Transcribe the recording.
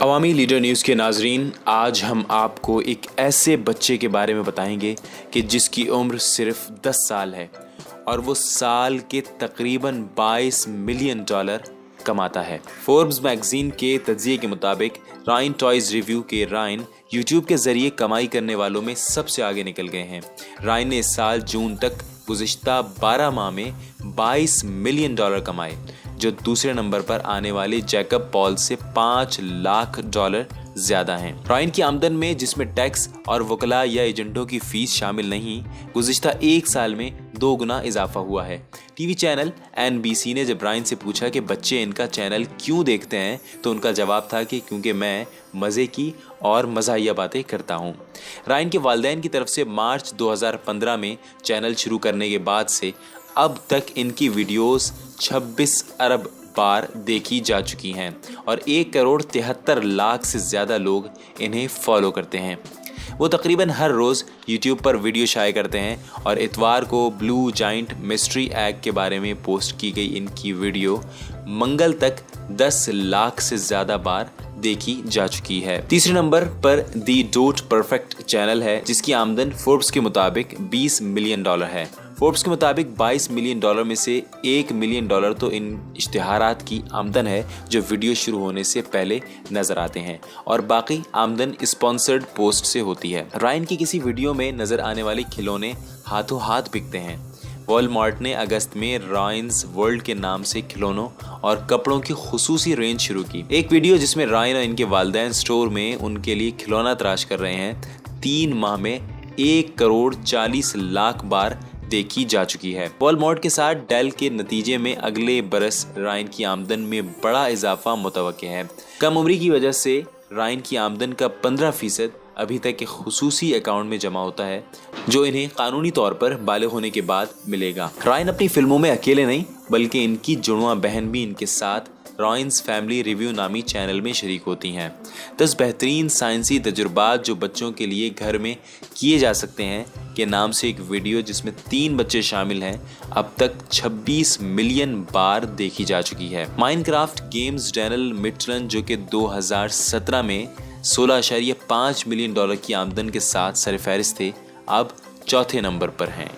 عوامی leader news کے ناظرین، آج ہم آپ کو ایک ایسے بچے کے بارے میں بتائیں گے کہ جس کی عمر صرف 10 سال ہے اور وہ سال کے تقریباً $22 ملین کماتا ہے۔ فوربس میگزین کے تجزیے کے مطابق رائن ٹوائز ریویو کے رائن یوٹیوب کے ذریعے کمائی کرنے والوں میں سب سے آگے نکل گئے ہیں۔ رائن نے اس سال جون تک گزشتہ 12 ماہ میں $22 ملین کمائے، جو دوسرے نمبر پر آنے والے جیکب پال سے $5 لاکھ زیادہ ہیں۔ رائن کی آمدن میں، جس میں ٹیکس اور وکلاء یا ایجنٹوں کی فیس شامل نہیں، گزشتہ ایک سال میں 2 گنا اضافہ ہوا ہے۔ ٹی وی چینل NBC نے جب رائن سے پوچھا کہ بچے ان کا چینل کیوں دیکھتے ہیں تو ان کا جواب تھا کہ کیونکہ میں مزے کی اور مزاحیہ باتیں کرتا ہوں۔ رائن کے والدین کی طرف سے مارچ 2015 میں چینل شروع کرنے کے بعد سے اب تک ان کی ویڈیوز 26 ارب بار دیکھی جا چکی ہیں اور 1.73 کروڑ سے زیادہ لوگ انہیں فالو کرتے ہیں۔ وہ تقریباً ہر روز یوٹیوب پر ویڈیو شائع کرتے ہیں اور اتوار کو بلو جائنٹ مسٹری ایگ کے بارے میں پوسٹ کی گئی ان کی ویڈیو منگل تک 10 لاکھ سے زیادہ بار دیکھی جا چکی ہے۔ تیسرے نمبر پر دی ڈوٹ پرفیکٹ چینل ہے، جس کی آمدن فوربس کے مطابق $20 ملین ہے۔ فوربس کے مطابق $22 ملین میں سے $1 ملین تو ان اشتہارات کی آمدن ہے جو ویڈیو شروع ہونے سے پہلے نظر آتے ہیں، اور باقی آمدن اسپانسرڈ پوسٹ سے ہوتی ہے۔ رائن کی کسی ویڈیو میں نظر آنے والے کھلونے ہاتھوں ہاتھ بکتے ہیں۔ والمارٹ نے اگست میں رائنز ورلڈ کے نام سے کھلونوں اور کپڑوں کی خصوصی رینج شروع کی۔ ایک ویڈیو جس میں رائن اور ان کے والدین سٹور میں ان کے لیے کھلونا تلاش کر رہے ہیں 3 ماہ میں 1.40 کروڑ بار دیکھی جا چکی ہے۔ والمارٹ کے ساتھ ڈیل کے نتیجے میں اگلے برس رائن کی آمدن میں بڑا اضافہ متوقع ہے۔ کم عمری کی وجہ سے رائن کی آمدن کا 15% ابھی تک ایک خصوصی اکاؤنٹ میں جمع ہوتا ہے جو انہیں قانونی طور پر بالغ ہونے کے بعد ملے گا۔ رائن اپنی فلموں میں اکیلے نہیں بلکہ ان کی جڑواں بہن بھی ان کے ساتھ رائنز فیملی ریویو نامی چینل میں شریک ہوتی ہیں۔ 10 بہترین سائنسی تجربات جو بچوں کے لیے گھر میں کیے جا سکتے ہیں کے نام سے ایک ویڈیو جس میں 3 بچے شامل ہیں اب تک 26 ملین بار دیکھی جا چکی ہے۔ مائنکرافٹ گیمز ڈینل مٹلن جو کہ 2017 میں $16.5 ملین کی آمدن کے ساتھ سرفہرست تھے، اب چوتھے نمبر پر ہیں۔